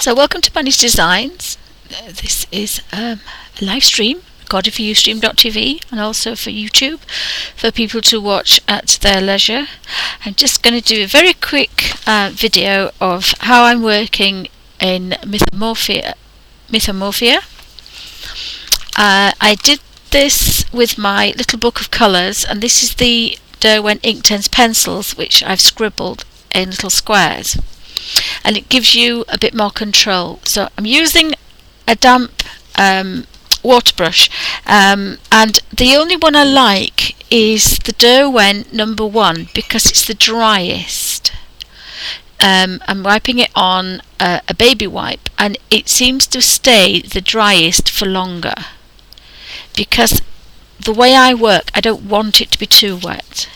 So welcome to Bunny's Designs. This is a live stream recorded for Ustream.tv and also for YouTube for people to watch at their leisure. I'm just going to do a very quick video of how I'm working in Mythomorphia. I did this with my little book of colours, and this is the Derwent Inktense pencils which I've scribbled in little squares, and it gives you a bit more control. So I'm using a damp water brush, and the only one I like is the Derwent number 1 because it's the driest. I'm wiping it on a baby wipe, and it seems to stay the driest for longer, because the way I work, I don't want it to be too wet.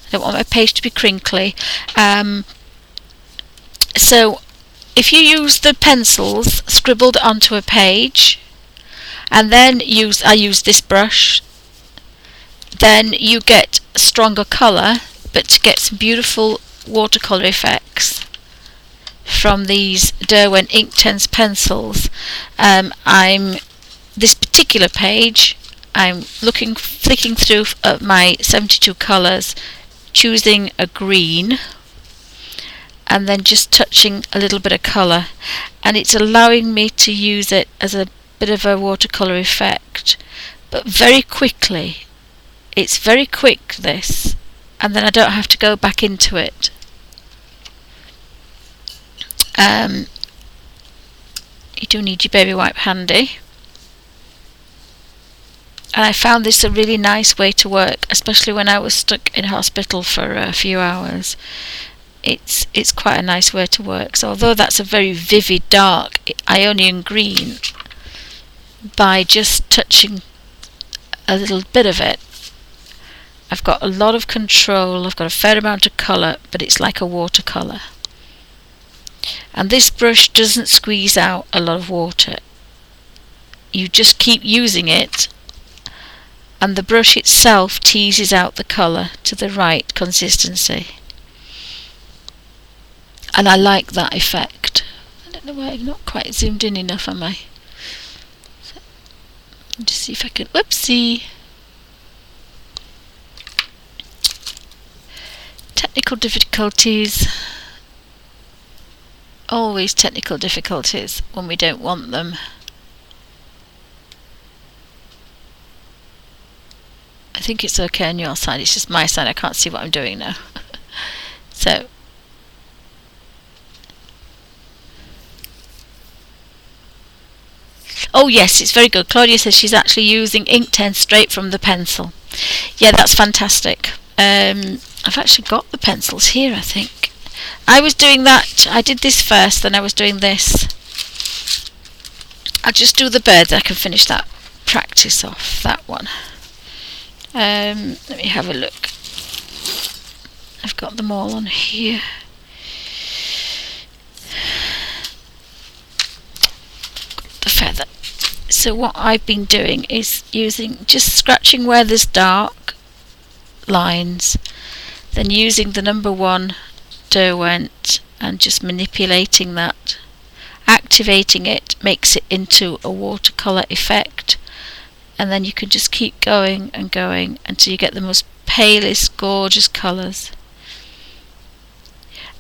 I don't want my page to be crinkly. So if you use the pencils scribbled onto a page and then I use this brush, then you get stronger colour, but to get some beautiful watercolour effects from these Derwent Inktense pencils, this particular page, I'm flicking through my 72 colours, choosing a green, and then just touching a little bit of colour, and it's allowing me to use it as a bit of a watercolour effect, but very quickly. It's very quick, this, and then I don't have to go back into it. You do need your baby wipe handy, and I found this a really nice way to work, especially when I was stuck in hospital for a few hours. It's quite a nice way to work. So although that's a very vivid dark Ionian green, by just touching a little bit of it, I've got a lot of control, I've got a fair amount of colour, but it's like a watercolour. And this brush doesn't squeeze out a lot of water. You just keep using it, and the brush itself teases out the colour to the right consistency. And I like that effect. I don't know why I've not quite zoomed in enough, am I? So, just see if I can. Whoopsie! Technical difficulties. Always technical difficulties when we don't want them. I think it's okay on your side, it's just my side, I can't see what I'm doing now. So, oh yes, it's very good. Claudia says she's actually using Inktense straight from the pencil. Yeah, that's fantastic. I've actually got the pencils here, I think. I was doing that, I did this first, then I was doing this. I'll just do the bird, then I can finish that practice off, that one. Let me have a look. I've got them all on here. The feather. So what I've been doing is just scratching where there's dark lines, then using the number 1 Derwent and just manipulating that. Activating it makes it into a watercolour effect, and then you can just keep going and going until you get the most palest, gorgeous colours.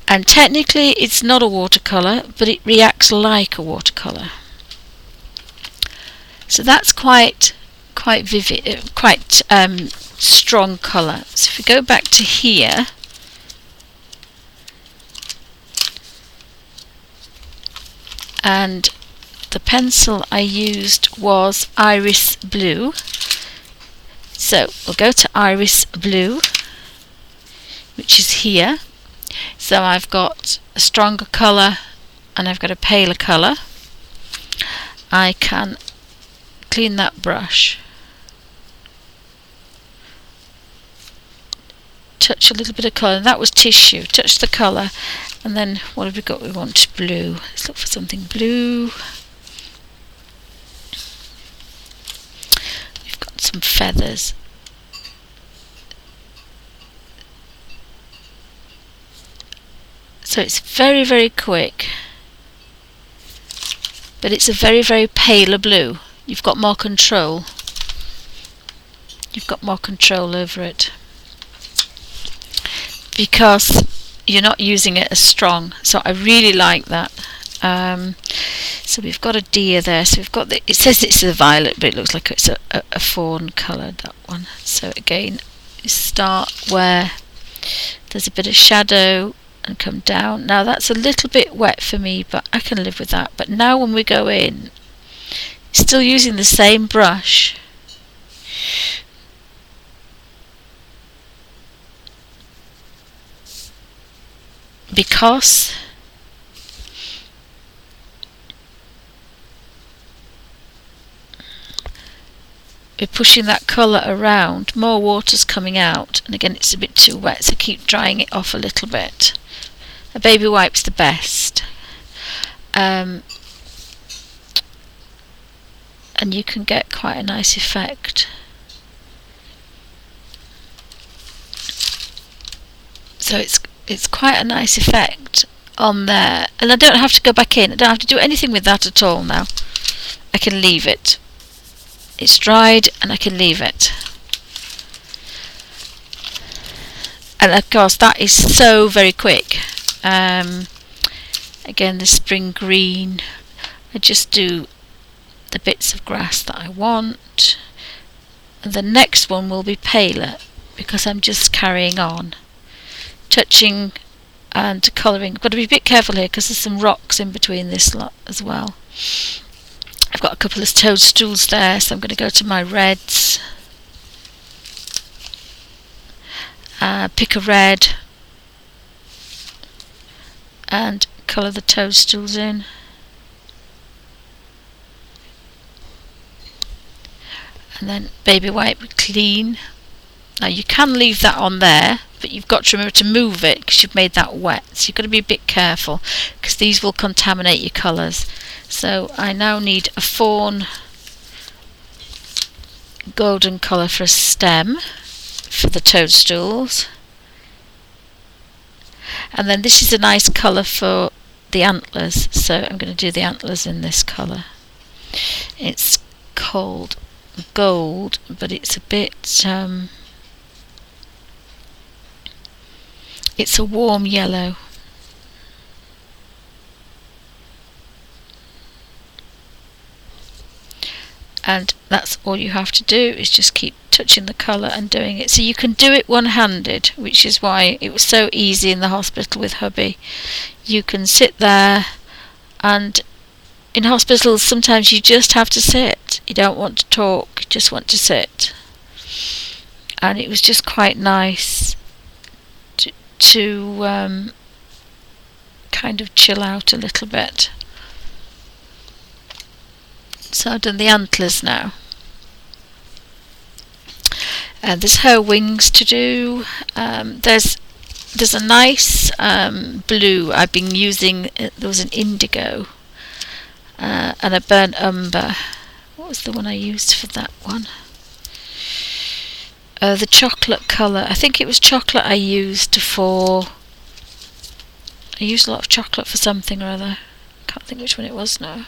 And technically it's not a watercolour, but it reacts like a watercolour. So that's quite vivid, quite strong colour. So if we go back to here, and the pencil I used was Iris Blue. So we'll go to Iris Blue, which is here. So I've got a stronger colour and I've got a paler colour. I can clean that brush, touch a little bit of colour, and that was tissue. Touch the colour, and then what have we got? We want blue. Let's look for something blue. We've got some feathers. So it's very, very quick. but it's a very, very paler blue. You've got more control. You've got more control over it because you're not using it as strong. So I really like that. So we've got a deer there. So we've got it says it's a violet, but it looks like it's a fawn coloured, that one. So again, you start where there's a bit of shadow and come down. Now that's a little bit wet for me, but I can live with that. But now when we go in, still using the same brush, because we're pushing that colour around, more water's coming out, and again it's a bit too wet, so keep drying it off a little bit. A baby wipe's the best, and you can get quite a nice effect. So it's quite a nice effect on there, and I don't have to go back in. I don't have to do anything with that at all now. I can leave it. It's dried and I can leave it. And of course that is so very quick. Again, the spring green, I just do the bits of grass that I want, and the next one will be paler because I'm just carrying on, touching and colouring. Got to be a bit careful here because there's some rocks in between this lot as well. I've got a couple of toadstools there, so I'm going to go to my reds, pick a red and colour the toadstools in. And then baby white with clean. Now you can leave that on there, but you've got to remember to move it because you've made that wet, so you've got to be a bit careful because these will contaminate your colours. So I now need a fawn golden colour for a stem for the toadstools, and then this is a nice colour for the antlers, so I'm going to do the antlers in this colour. It's called gold, but it's a bit it's a warm yellow. And that's all you have to do, is just keep touching the colour and doing it. So you can do it one-handed, which is why it was so easy in the hospital with hubby. You can sit there, and in hospitals sometimes you just have to sit. You don't want to talk, you just want to sit. And it was just quite nice to kind of chill out a little bit. So I've done the antlers now. There's her wings to do. There's a nice blue I've been using. There was an indigo and a burnt umber. What was the one I used for that one? The chocolate colour. I think it was chocolate I used for. I used a lot of chocolate for something or other. I can't think which one it was now.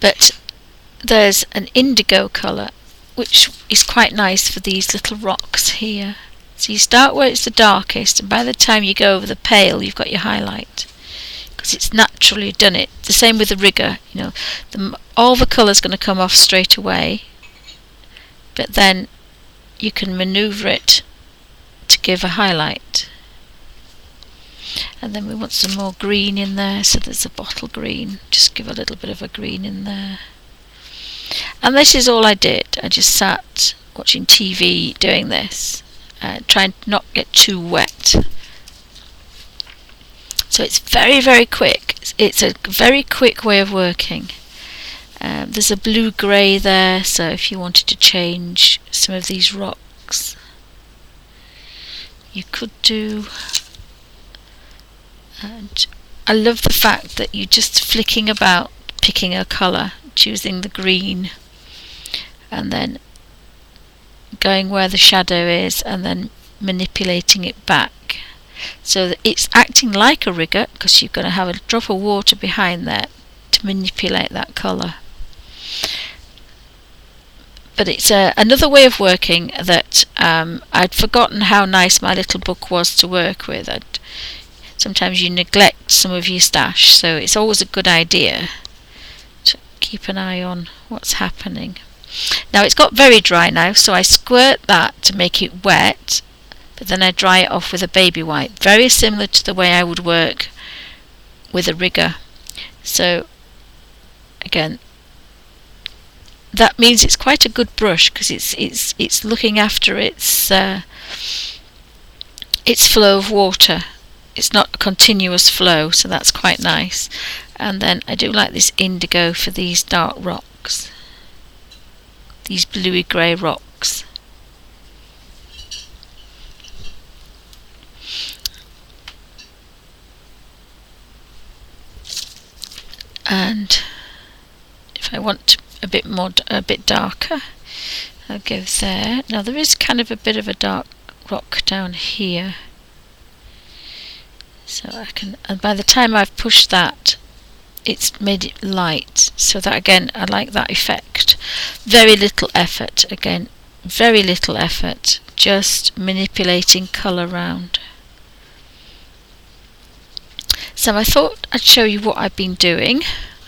But there's an indigo colour which is quite nice for these little rocks here. So you start where it's the darkest, and by the time you go over the pale you've got your highlight, because it's naturally done it. The same with the rigger, you know, all the colour's going to come off straight away, but then you can manoeuvre it to give a highlight. And then we want some more green in there, so there's a bottle green, just give a little bit of a green in there. And this is all I did. I just sat watching TV doing this, trying to not get too wet. So it's very, very quick. It's a very quick way of working. There's a blue-grey there, so if you wanted to change some of these rocks, you could do. And I love the fact that you're just flicking about, picking a colour, choosing the green, and then going where the shadow is, and then manipulating it back. so that it's acting like a rigger, because you're going to have a drop of water behind there to manipulate that colour. But it's another way of working that I'd forgotten how nice my little book was to work with. Sometimes you neglect some of your stash, so it's always a good idea to keep an eye on what's happening. Now it's got very dry now, so I squirt that to make it wet, but then I dry it off with a baby wipe, very similar to the way I would work with a rigger. So again, that means it's quite a good brush, because it's looking after its flow of water. It's not a continuous flow, so that's quite nice. And then I do like this indigo for these dark rocks, these bluey grey rocks. And if I want a bit darker, I'll go there. Now there is kind of a bit of a dark rock down here, so I can, and by the time I've pushed that, it's made it light, so that again I like that effect. Very little effort, again, very little effort, just manipulating colour around. So I thought I'd show you what I've been doing.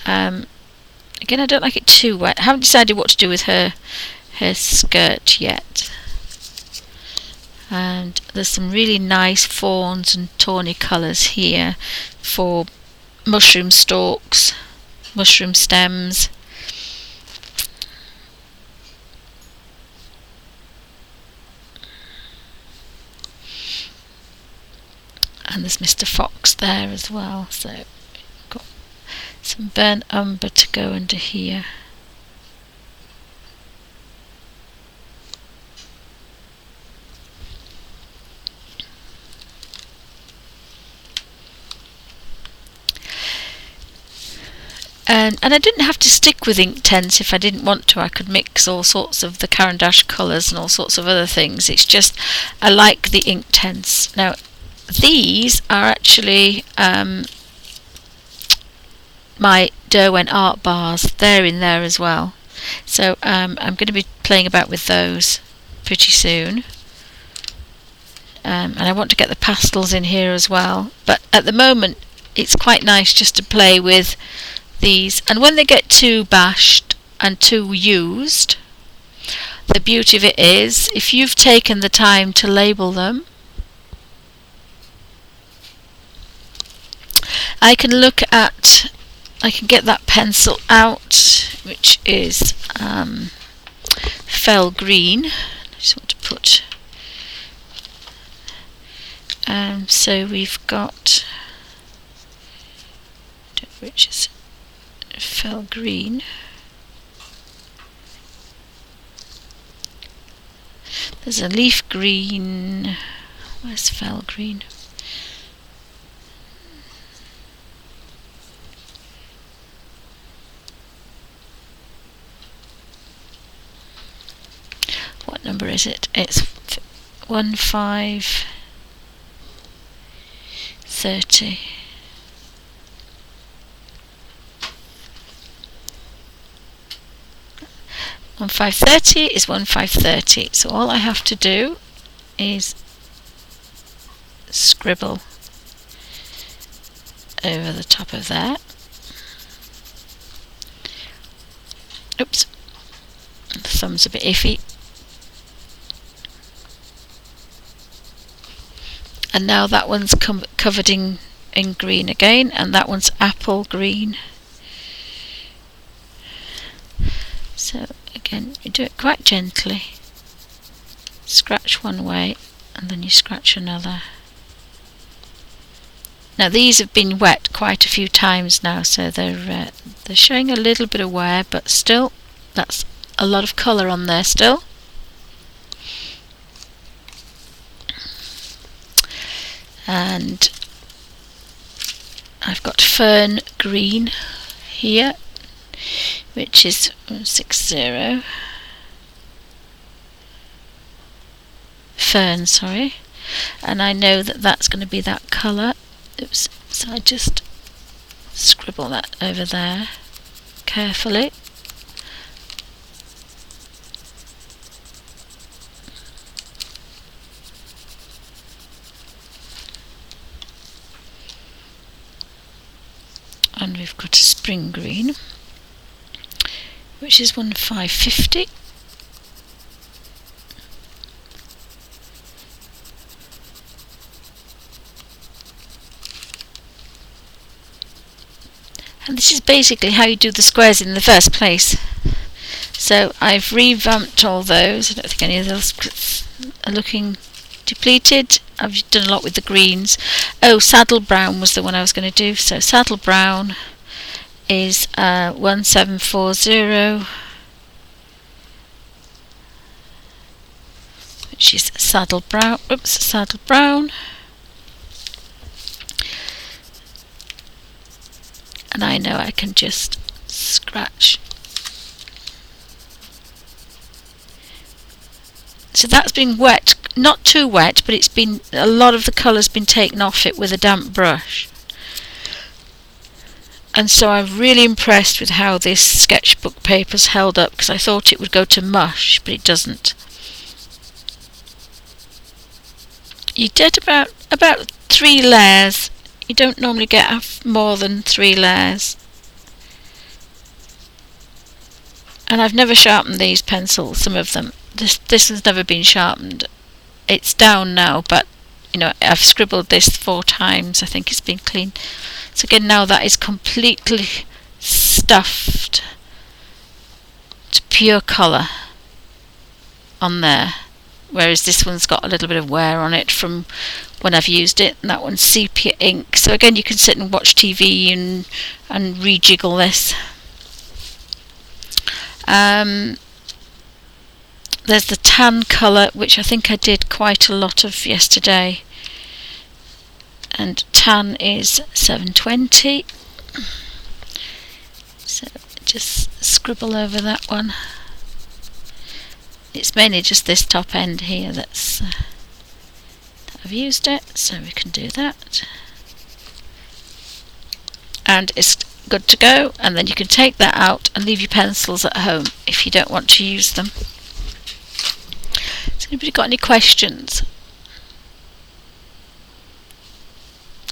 Again, I don't like it too wet. I haven't decided what to do with her skirt yet. And there's some really nice fawns and tawny colours here for mushroom stalks, mushroom stems. And there's Mr. Fox there as well, so got some burnt umber to go under here. And I didn't have to stick with Inktense if I didn't want to. I could mix all sorts of the Caran d'Ache colours and all sorts of other things. It's just I like the Inktense. Now these are actually my Derwent art bars. They're in there as well. So I'm going to be playing about with those pretty soon. And I want to get the pastels in here as well. But at the moment it's quite nice just to play with these, and when they get too bashed and too used, the beauty of it is if you've taken the time to label them, I can get that pencil out, which is fell green. I just want to put so we've got, which is fell green. There's a leaf green. Where's fell green? What number is it? It's 1530. 1530 is 1530. So all I have to do is scribble over the top of that. Oops, the thumb's a bit iffy. And now that one's covered in green again, and that one's apple green. So again, you do it quite gently. Scratch one way and then you scratch another. Now these have been wet quite a few times now, so they're showing a little bit of wear, but still, that's a lot of colour on there still. And I've got Fern Green here, which is 60. Fern, sorry. and I know that that's going to be that colour. Oops, so I just scribble that over there carefully. And we've got a spring green, which is 1550. And this is basically how you do the squares in the first place. So I've revamped all those. I don't think any of those are looking depleted. I've done a lot with the greens. Oh, saddle brown was the one I was going to do. So saddle brown is 1740, which is saddle brown. Oops, saddle brown. And I know I can just scratch. So that's been wet, not too wet, but it's been, a lot of the colour's been taken off it with a damp brush. And so I'm really impressed with how this sketchbook paper's held up, because I thought it would go to mush, but it doesn't. You did about 3 layers. You don't normally get more than 3 layers. And I've never sharpened these pencils, some of them. This has never been sharpened. It's down now, but you know, I've scribbled this 4 times. I think it's been clean. So again, now that is completely stuffed to pure colour on there. Whereas this one's got a little bit of wear on it from when I've used it, and that one's sepia ink. So again, you can sit and watch TV and rejiggle this. There's the tan colour, which I think I did quite a lot of yesterday, and tan is 720. So just scribble over that one. It's mainly just this top end here that I've used it, so we can do that. And it's good to go, and then you can take that out and leave your pencils at home if you don't want to use them. Has anybody got any questions?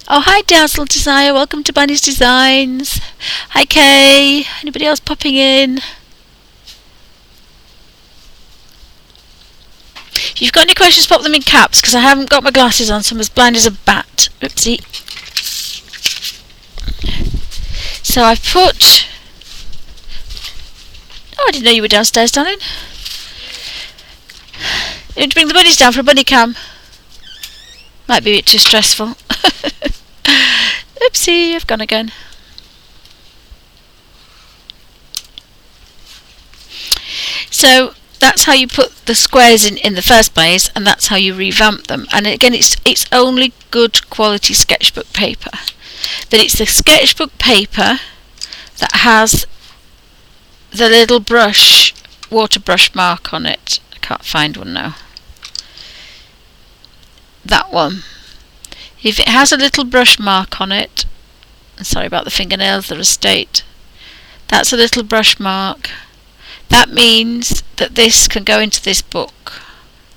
Oh, hi Dazzle Desire, welcome to Bunny's Designs. Hi Kay, anybody else popping in? If you've got any questions, pop them in caps, because I haven't got my glasses on, so I'm as blind as a bat. Oopsie. So I've put... Oh, I didn't know you were downstairs, darling. You need to bring the bunnies down for a bunny cam. Might be a bit too stressful. Oopsie, I've gone again. So that's how you put the squares in the first place, and that's how you revamp them. And again, it's only good quality sketchbook paper. But it's the sketchbook paper that has the little brush, water brush mark on it. I can't find one now. That one. If it has a little brush mark on it, sorry about the fingernails, they're a state. That's a little brush mark. That means that this can go into this book.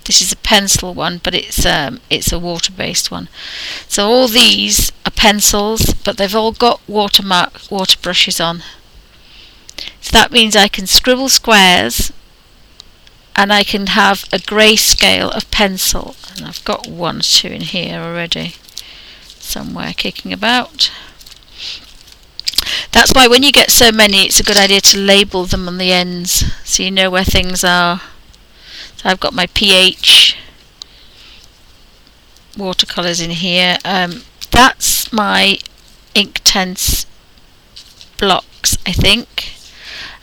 This is a pencil one, but it's a water-based one. So all these are pencils, but they've all got water brushes on. So that means I can scribble squares, and I can have a grayscale of pencil. And I've got 1 or 2 in here already, somewhere kicking about. That's why when you get so many, it's a good idea to label them on the ends, so you know where things are. So I've got my pH watercolours in here. That's my Inktense blocks, I think,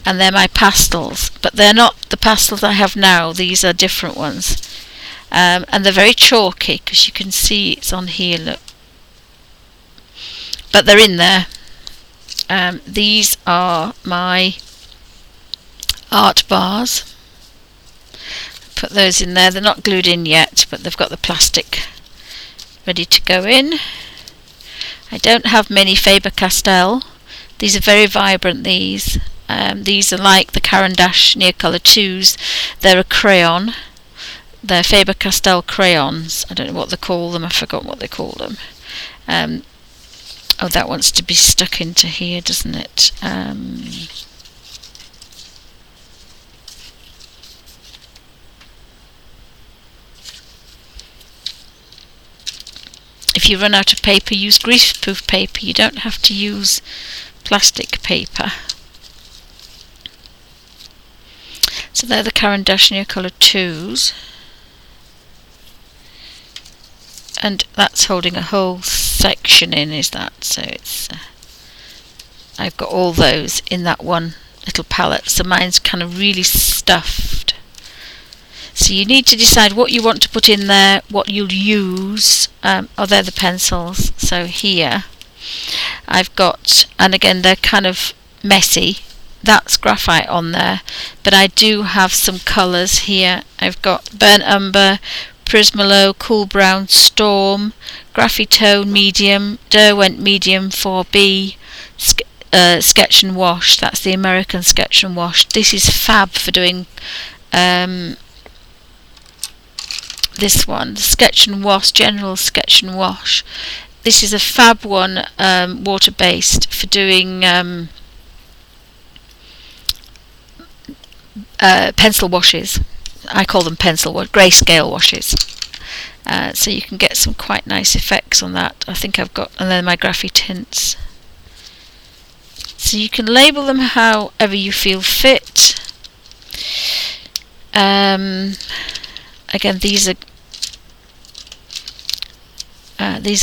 and they're my pastels, but they're not the pastels I have now. These are different ones, and they're very chalky, because you can see it's on here, look, but they're in there. These are my art bars. Put those in there. They're not glued in yet, but they've got the plastic ready to go in. I don't have many Faber-Castell. These are very vibrant, these. These are like the Caran d'Ache Neocolor 2s. They're a crayon. They're Faber-Castell crayons. I don't know what they call them. I forgot what they call them. Oh, that wants to be stuck into here, doesn't it? If you run out of paper, use greaseproof paper. You don't have to use plastic paper. So they're the Caran d'Ache Neocolor 2s. And that's holding a whole section in, is that? So it's I've got all those in that one little palette. So mine's kind of really stuffed. So you need to decide what you want to put in there, what you'll use. Oh, they're the pencils. So here I've got, and again they're kind of messy. That's graphite on there, but I do have some colours here. I've got burnt umber, Prismalo, cool brown, storm, graphitone medium, Derwent medium 4B, sketch and wash. That's the American sketch and wash. This is fab for doing this one, sketch and wash, general sketch and wash. This is a fab one, water based, for doing pencil washes. I call them grayscale washes. So you can get some quite nice effects on that. I think I've got, and then my Graphy tints. So you can label them however you feel fit. Again, these are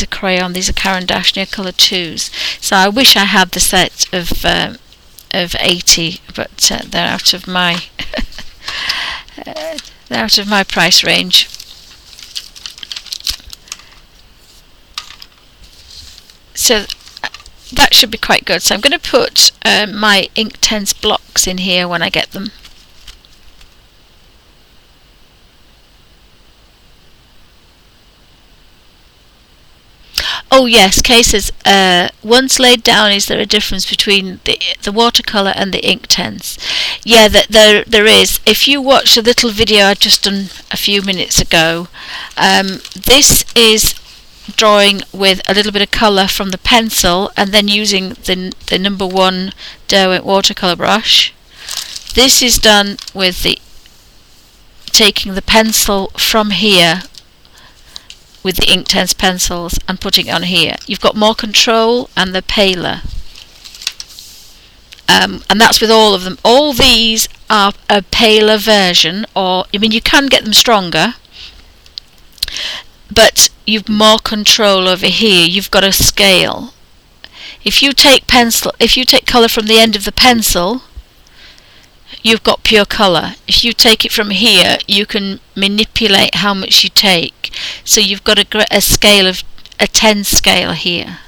crayon. These are Caran d'Ache Neocolor 2s. So I wish I had the set of 80, but they're out of my they're out of my price range. So that should be quite good. So I'm going to put my Inktense blocks in here when I get them. Oh yes, Kay says, once laid down, is there a difference between the watercolour and the Inktense? Yeah, there is. If you watch a little video I've just done a few minutes ago, this is drawing with a little bit of colour from the pencil and then using the number 1 Derwent watercolour brush. This is done with taking the pencil from here with the Inktense pencils and putting it on here. You've got more control and they're paler. And that's with all of them. All these are a paler version, or I mean you can get them stronger, but you've more control over here. You've got a scale. If you take colour from the end of the pencil, you've got pure colour. If you take it from here, you can manipulate how much you take. So you've got a scale of a 10 scale here.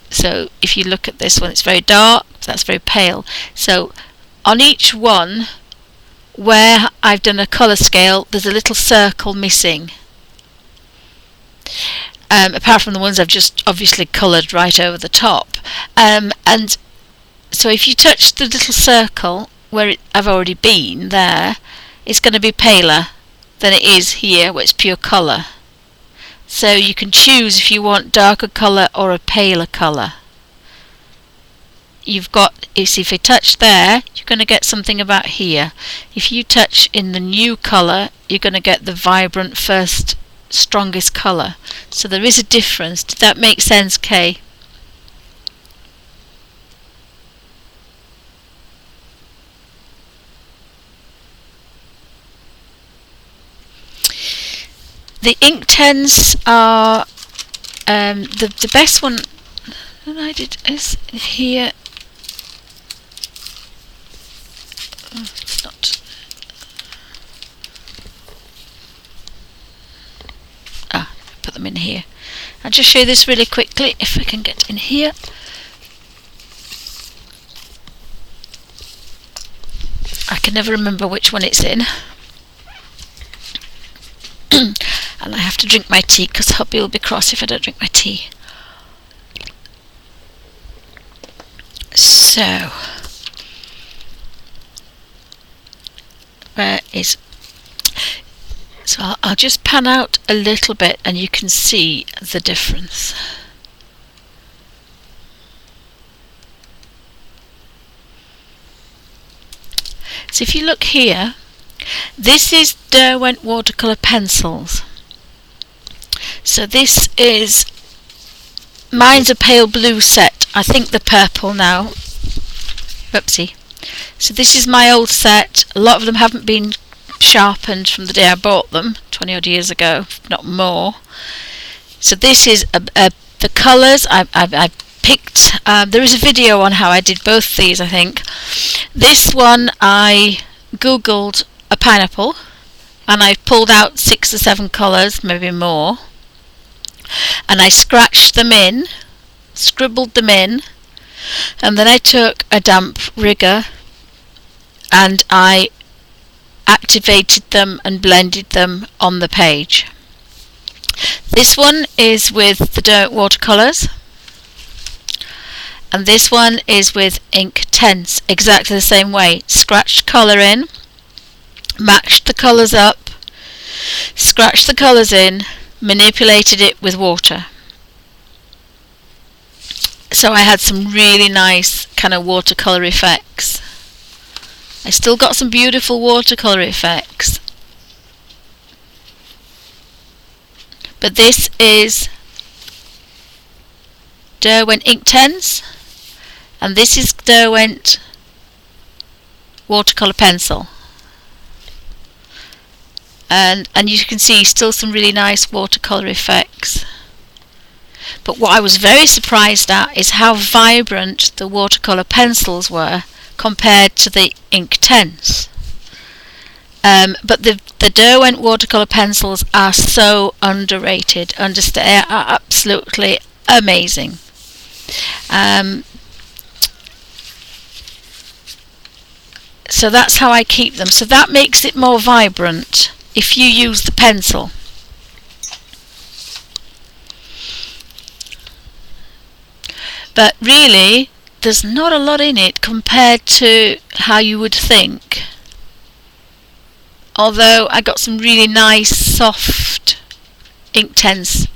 So if you look at this one, it's very dark, that's very pale. So on each one where I've done a colour scale, there's a little circle missing. Apart from the ones I've just obviously coloured right over the top. And so if you touch the little circle where I've already been there, it's going to be paler than it is here where it's pure colour. So you can choose if you want darker colour or a paler colour. If you touch there, you're going to get something about here. If you touch in the new colour, you're going to get the vibrant first strongest colour. So there is a difference. Did that make sense, Kay? The Inktense are the best one that I did is here. It's not. Put them in here. I'll just show you this really quickly if I can get in here. I can never remember which one it's in. And I have have to drink my tea because hubby will be cross if I don't drink my tea. So, where is... So I'll just pan out a little bit and you can see the difference. So if you look here, this is Derwent watercolour pencils. So this is, mine's a pale blue set, I think the purple now. Oopsie. So this is my old set. A lot of them haven't been sharpened from the day I bought them 20 odd years ago, if not more. So this is the colours I picked. There is a video on how I did both these, I think. This one I googled a pineapple and I pulled out 6 or 7 colours, maybe more, and I scratched them in, scribbled them in, and then I took a damp rigger and I activated them and blended them on the page. This one is with the Derwent watercolours, and this one is with Inktense, exactly the same way. Scratched colour in, matched the colours up, scratched the colours in, manipulated it with water. So I had some really nice kind of watercolour effects. I still got some beautiful watercolour effects. But this is Derwent Inktense, and this is Derwent watercolour pencil. And you can see still some really nice watercolour effects. But what I was very surprised at is how vibrant the watercolour pencils were compared to the Inktense. But the Derwent watercolour pencils are so underrated. They are absolutely amazing. So that's how I keep them. So that makes it more vibrant if you use the pencil. But really, there's not a lot in it compared to how you would think. Although I got some really nice soft Inktense.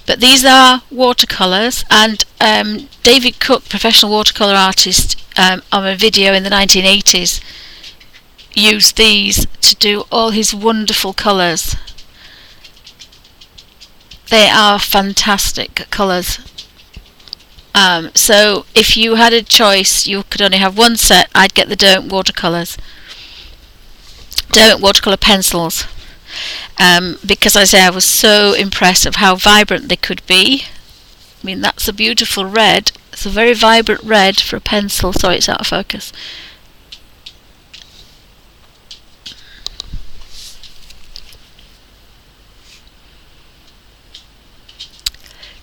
But these are watercolours, and David Cook, professional watercolour artist, on a video in the 1980s, used these to do all his wonderful colours. They are fantastic colours. So if you had a choice, you could only have one set, I'd get the Derwent watercolours. Derwent watercolour pencils. Because I say I was so impressed of how vibrant they could be. I mean, that's a beautiful red. It's a very vibrant red for a pencil. Sorry, it's out of focus.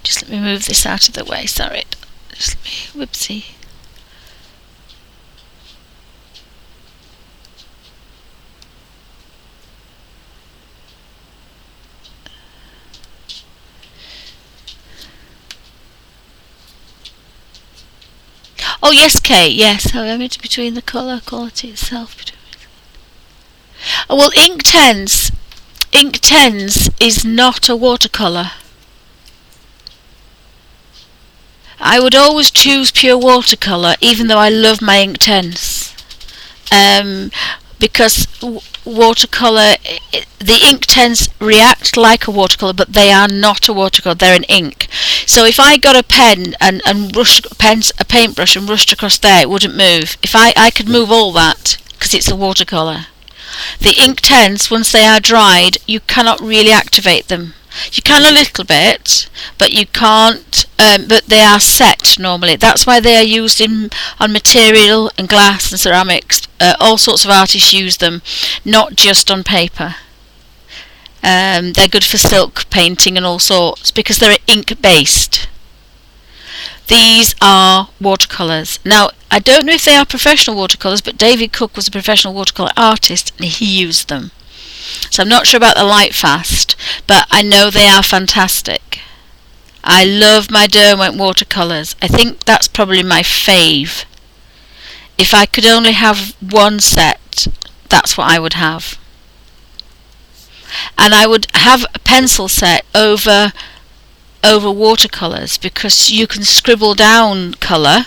Just let me move this out of the way. Sorry. Just let me, whoopsie. Oh yes, Kate, yes. However, between the colour quality itself. Oh, well, Inktense is not a watercolour. I would always choose pure watercolour, even though I love my Inktense. Because watercolour, the Inktense react like a watercolour, but they are not a watercolour, they're an ink. So if I got a pen and rushed a paintbrush and rushed across there, it wouldn't move. If I could move all that, because it's a watercolour. The Inktense, once they are dried, you cannot really activate them. You can a little bit, but you can't, but they are set normally. That's why they are used on material and glass and ceramics. All sorts of artists use them, not just on paper. They're good for silk painting and all sorts, because they're ink based. These are watercolours. Now, I don't know if they are professional watercolours, but David Cook was a professional watercolour artist and he used them. So I'm not sure about the light fast, but I know they are fantastic. I love my Derwent watercolours. I think that's probably my fave. If I could only have one set, that's what I would have. And I would have a pencil set over watercolours, because you can scribble down colour.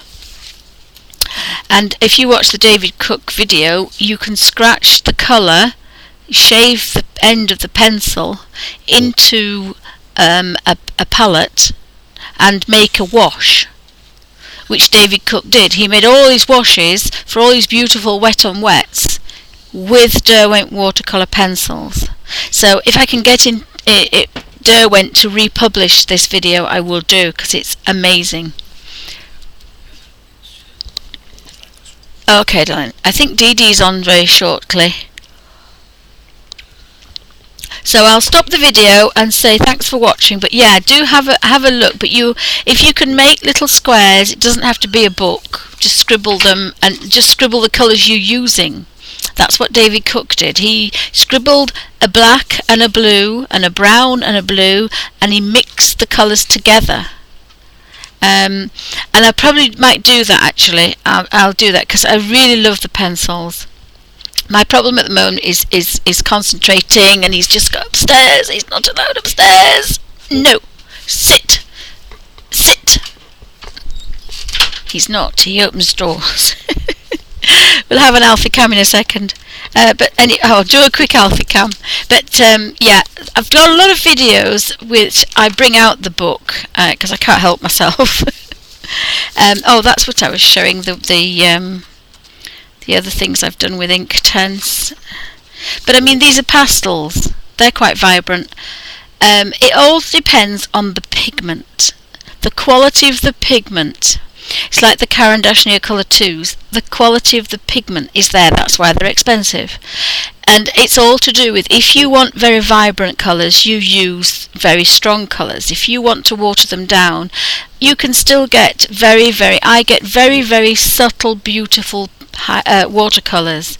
And if you watch the David Cook video, you can scratch the colour, shave the end of the pencil into a palette and make a wash, which David Cook did. He made all these washes for all these beautiful wet on wets with Derwent watercolour pencils. So if I can get in Derwent to republish this video, I will do, because it's amazing. Okay, darling. I think Dee Dee's on very shortly. So I'll stop the video and say thanks for watching. But yeah, do have a look. But if you can make little squares, it doesn't have to be a book. Just scribble them, and just scribble the colours you're using. That's what David Cook did. He scribbled a black and a blue and a brown and a blue, and he mixed the colours together. And I probably might do that actually. I'll do that because I really love the pencils. My problem at the moment is concentrating, and he's just got upstairs. He's not allowed upstairs. No, sit. He's not. He opens doors. We'll have an Alfie cam in a second. I'll do a quick Alfie cam. But yeah, I've got a lot of videos which I bring out the book because I can't help myself. That's what I was showing, the other things I've done with Inktense. But I mean, these are pastels. They're quite vibrant. It all depends on the pigment, the quality of the pigment. It's like the Caran d'Ache Neocolor 2s. The quality of the pigment is there. That's why they're expensive. And it's all to do with, if you want very vibrant colours, you use very strong colours. If you want to water them down, you can still get I get very, very subtle, beautiful watercolours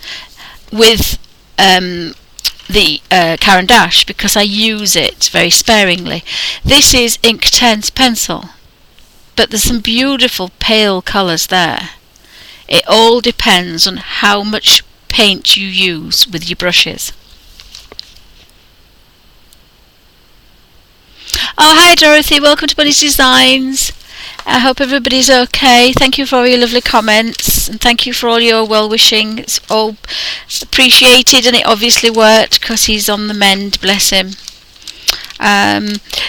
with the Caran d'Ache, because I use it very sparingly. This is Inktense pencil, but there's some beautiful pale colours there. It all depends on how much paint you use with your brushes. Oh, hi Dorothy, welcome to Bunny's Designs. I hope everybody's okay. Thank you for all your lovely comments, and thank you for all your well-wishing. It's all appreciated, and it obviously worked because he's on the mend, bless him.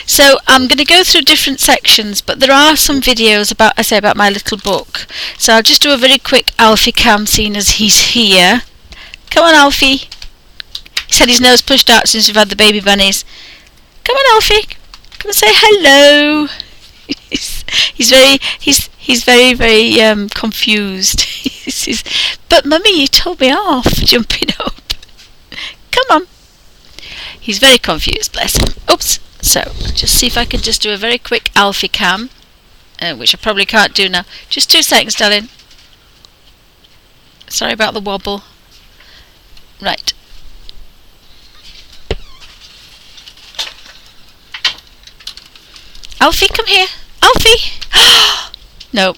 So I'm going to go through different sections, but there are some videos about my little book. So I'll just do a very quick Alfie cam, seeing as he's here. Come on, Alfie. He's had his nose pushed out since we've had the baby bunnies. Come on, Alfie. Come and say hello. He's very, very confused. But Mummy, you told me off, jumping up. Come on. He's very confused, bless him. Oops. So, just see if I can just do a very quick Alfie cam, which I probably can't do now. Just 2 seconds, darling. Sorry about the wobble. Right. Alfie, come here. Alfie! No,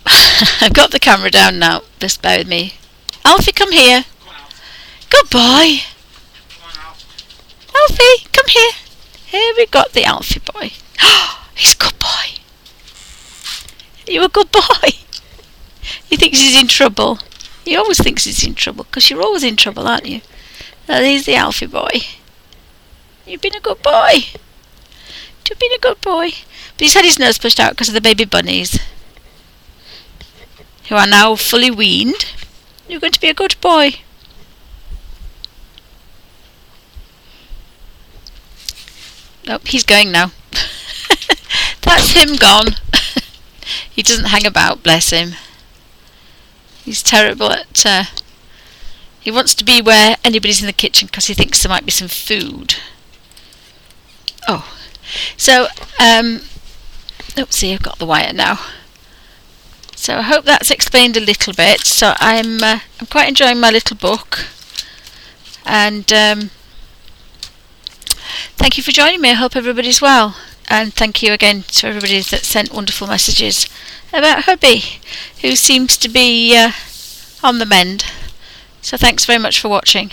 I've got the camera down now. Just bear with me. Alfie, come here. Good boy. Alfie, come here. Here we got the Alfie boy. He's a good boy. Are you a good boy? He thinks he's in trouble. He always thinks he's in trouble, because you're always in trouble, aren't you? Oh, he's the Alfie boy. You've been a good boy. You've been a good boy. But he's had his nose pushed out because of the baby bunnies, who are now fully weaned. You're going to be a good boy. Nope, he's going now. That's him gone. He doesn't hang about, bless him. He's terrible at... he wants to be where anybody's in the kitchen because he thinks there might be some food. Oh, so, see, I've got the wire now. So I hope that's explained a little bit. So I'm quite enjoying my little book, and Thank you for joining me. I hope everybody's well. And thank you again to everybody that sent wonderful messages about hubby, who seems to be on the mend. So thanks very much for watching.